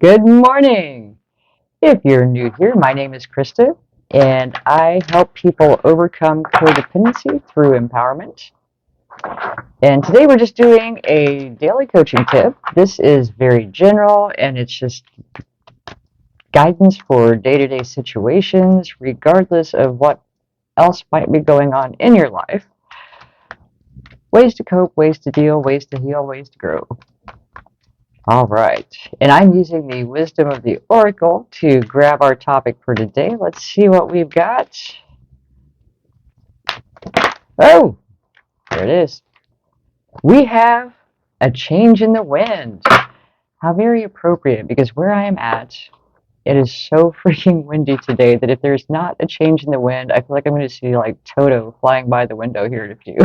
Good morning. If you're new here, my name is Krista, and I help people overcome codependency through empowerment. And today we're just doing a daily coaching tip. This is very general, and it's just guidance for day-to-day situations, regardless of what else might be going on in your life. Ways to cope, ways to deal, ways to heal, ways to grow. All right, and I'm using the wisdom of the oracle to grab our topic for today. Let's see what we've got. Oh, there it is. We have a change in the wind. How very appropriate, because where I am at, it is so freaking windy today that if there's not a change in the wind, I feel like I'm going to see like Toto flying by the window here in a few.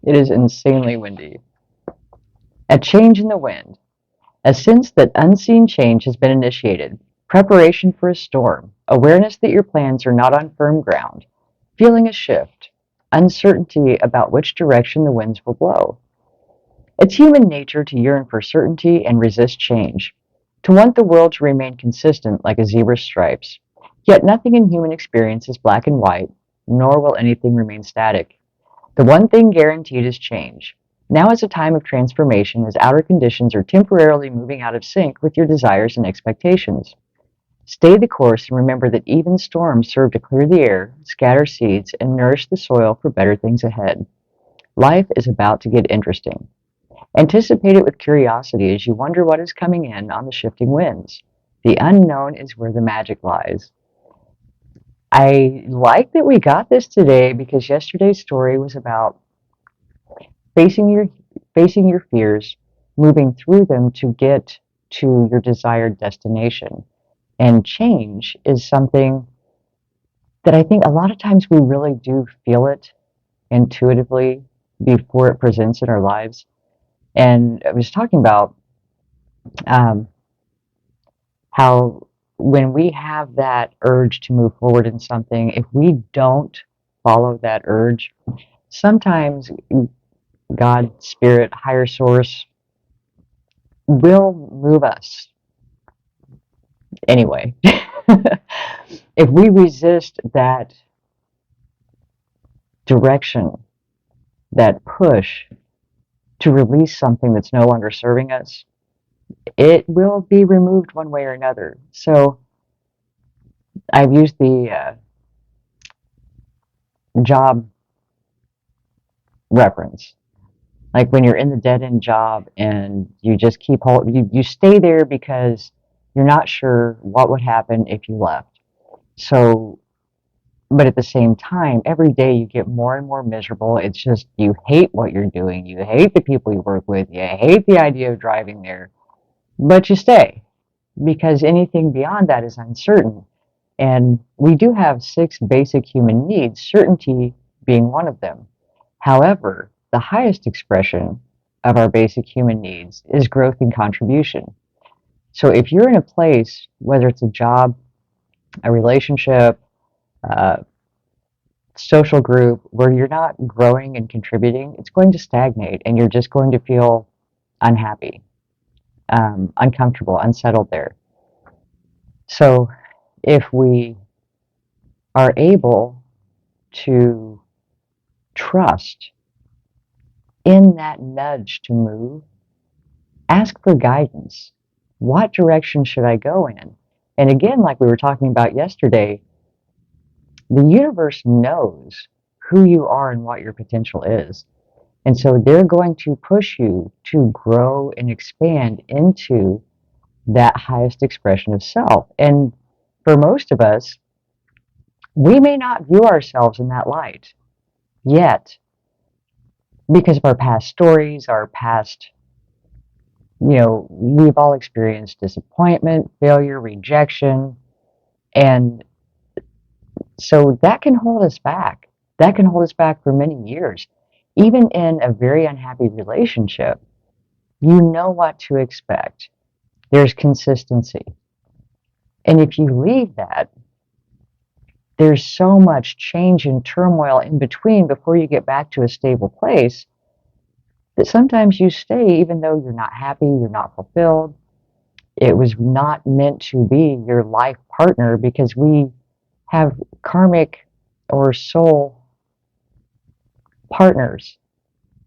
It is insanely windy. A change in the wind. A sense that unseen change has been initiated, preparation for a storm, awareness that your plans are not on firm ground, feeling a shift, uncertainty about which direction the winds will blow. It's human nature to yearn for certainty and resist change, to want the world to remain consistent like a zebra's stripes. Yet nothing in human experience is black and white, nor will anything remain static. The one thing guaranteed is change. Now is a time of transformation as outer conditions are temporarily moving out of sync with your desires and expectations. Stay the course and remember that even storms serve to clear the air, scatter seeds, and nourish the soil for better things ahead. Life is about to get interesting. Anticipate it with curiosity as you wonder what is coming in on the shifting winds. The unknown is where the magic lies. I like that we got this today because yesterday's story was about facing your facing your fears, moving through them to get to your desired destination. And change is something that I think a lot of times we really do feel it intuitively before it presents in our lives. And I was talking about um, how when we have that urge to move forward in something, if we don't follow that urge, sometimes God, Spirit, higher source will move us anyway. If we resist that direction, that push to release something that's no longer serving us, it will be removed one way or another. So I've used the job reference. Like when you're in the dead end job and you just keep you stay there because you're not sure what would happen if you left. So, but at the same time, every day you get more and more miserable. It's just you hate what you're doing. You hate the people you work with. You hate the idea of driving there, but you stay because anything beyond that is uncertain. And we do have six basic human needs, certainty being one of them. However, the highest expression of our basic human needs is growth and contribution. So if you're in a place, whether it's a job, a relationship, a social group, where you're not growing and contributing, it's going to stagnate and you're just going to feel unhappy, uncomfortable, unsettled there. So if we are able to trust in that nudge to move, ask for guidance. What direction should I go in? And again, like we were talking about yesterday, the universe knows who you are and what your potential is. And so they're going to push you to grow and expand into that highest expression of self. And for most of us, we may not view ourselves in that light yet because of our past stories, our past, we've all experienced disappointment, failure, rejection, and so that can hold us back. That can hold us back for many years. Even in a very unhappy relationship, you know what to expect. There's consistency. And if you leave that, there's so much change and turmoil in between before you get back to a stable place that sometimes you stay even though you're not happy, you're not fulfilled. It was not meant to be your life partner because we have karmic or soul partners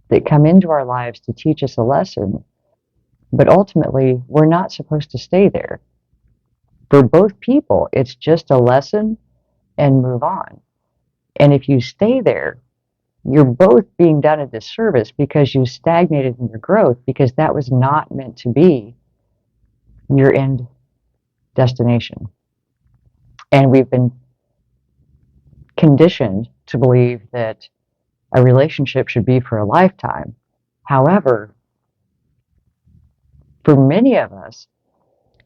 that come into our lives to teach us a lesson, but ultimately we're not supposed to stay there. For both people, it's just a lesson and move on. And if you stay there, you're both being done a disservice because you stagnated in your growth because that was not meant to be your end destination. And we've been conditioned to believe that a relationship should be for a lifetime. However, for many of us,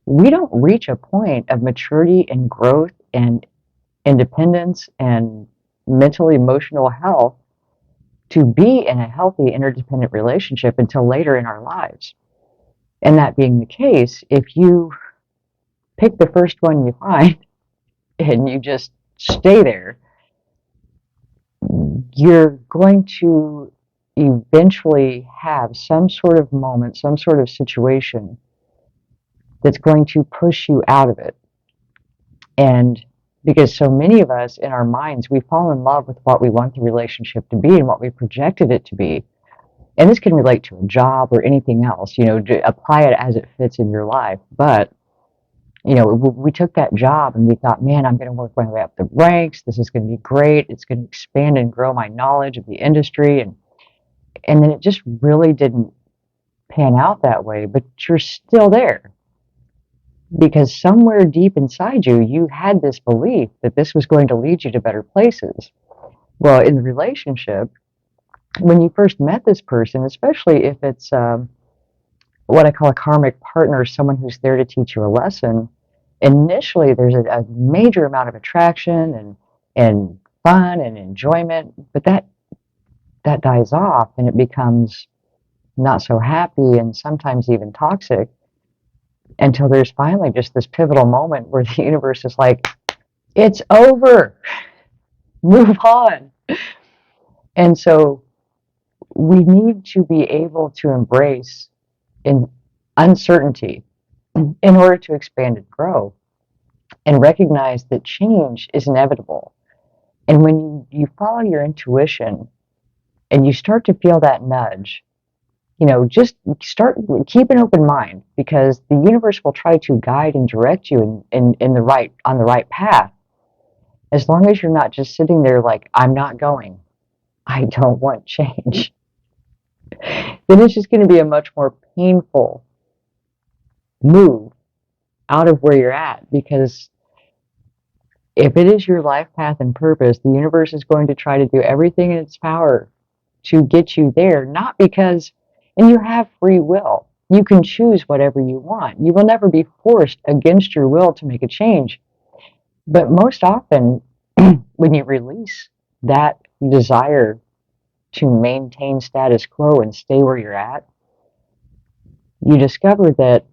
we don't reach a point of maturity and growth and independence and mental emotional health to be in a healthy interdependent relationship until later in our lives. And that being the case, if you pick the first one you find and you just stay there, you're going to eventually have some sort of moment, some sort of situation that's going to push you out of it. And because so many of us in our minds, we fall in love with what we want the relationship to be and what we projected it to be. And this can relate to a job or anything else, apply it as it fits in your life. But, we took that job and we thought, man, I'm going to work my way up the ranks. This is going to be great. It's going to expand and grow my knowledge of the industry. And then it just really didn't pan out that way, but you're still there. Because somewhere deep inside you, you had this belief that this was going to lead you to better places. Well, in the relationship, when you first met this person, especially if it's what I call a karmic partner, someone who's there to teach you a lesson, initially there's a major amount of attraction and fun and enjoyment, but that dies off and it becomes not so happy and sometimes even toxic until there's finally just this pivotal moment where the universe is like, it's over, move on. And so we need to be able to embrace uncertainty in order to expand and grow and recognize that change is inevitable. And when you follow your intuition and you start to feel that nudge, just keep an open mind because the universe will try to guide and direct you on the right path. As long as you're not just sitting there like, I'm not going, I don't want change, then it's just going to be a much more painful move out of where you're at. Because if it is your life path and purpose, the universe is going to try to do everything in its power to get you there, not because, and you have free will. You can choose whatever you want. You will never be forced against your will to make a change. But most often, when you release that desire to maintain status quo and stay where you're at, you discover that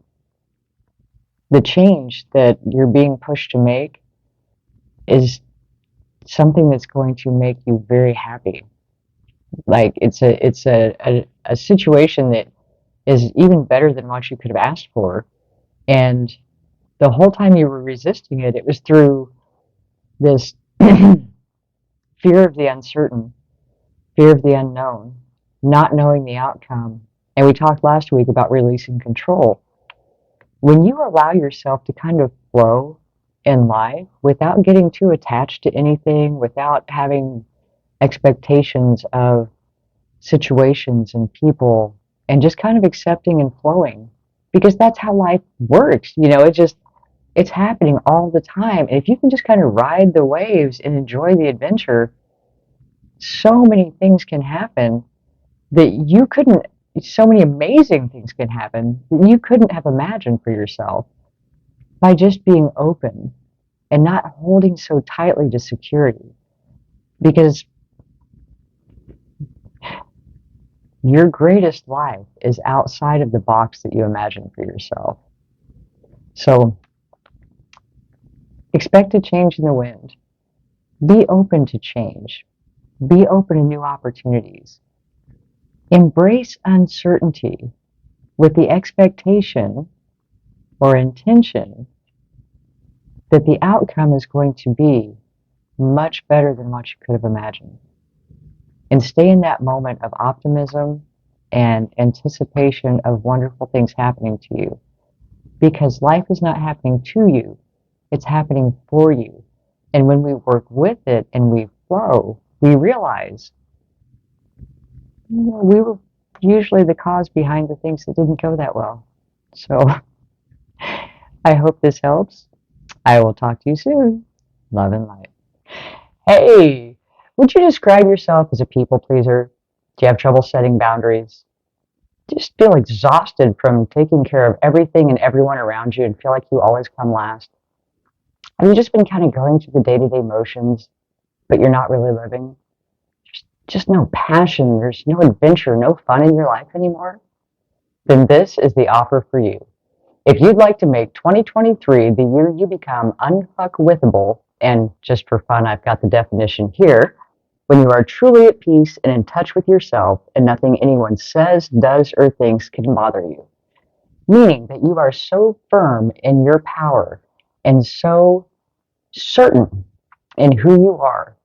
the change that you're being pushed to make is something that's going to make you very happy. Like it's a situation that is even better than what you could have asked for. And the whole time you were resisting it, it was through this fear of the uncertain, fear of the unknown, not knowing the outcome. And we talked last week about releasing control. When you allow yourself to kind of flow in life without getting too attached to anything, without having expectations of situations and people, and just kind of accepting and flowing, because that's how life works. It's happening all the time. And if you can just kind of ride the waves and enjoy the adventure, so many things can happen that you couldn't, so many amazing things can happen that you couldn't have imagined for yourself by just being open and not holding so tightly to security. Because your greatest life is outside of the box that you imagine for yourself. So expect a change in the wind. Be open to change. Be open to new opportunities. Embrace uncertainty with the expectation or intention that the outcome is going to be much better than what you could have imagined. And stay in that moment of optimism and anticipation of wonderful things happening to you. Because life is not happening to you, it's happening for you. And when we work with it and we flow, we realize we were usually the cause behind the things that didn't go that well. So I hope this helps. I will talk to you soon. Love and light. Hey, would you describe yourself as a people pleaser? Do you have trouble setting boundaries? Just feel exhausted from taking care of everything and everyone around you and feel like you always come last? Have you just been kind of going through the day-to-day motions, but you're not really living? Just no passion, there's no adventure, no fun in your life anymore? Then this is the offer for you. If you'd like to make 2023 the year you become unfuckwithable, and just for fun, I've got the definition here, when you are truly at peace and in touch with yourself and nothing anyone says, does, or thinks can bother you. Meaning that you are so firm in your power and so certain in who you are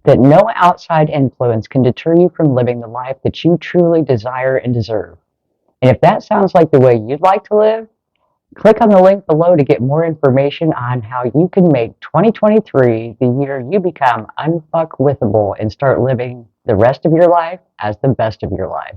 that no outside influence can deter you from living the life that you truly desire and deserve. And if that sounds like the way you'd like to live, click on the link below to get more information on how you can make 2023 the year you become unfuckwithable and start living the rest of your life as the best of your life.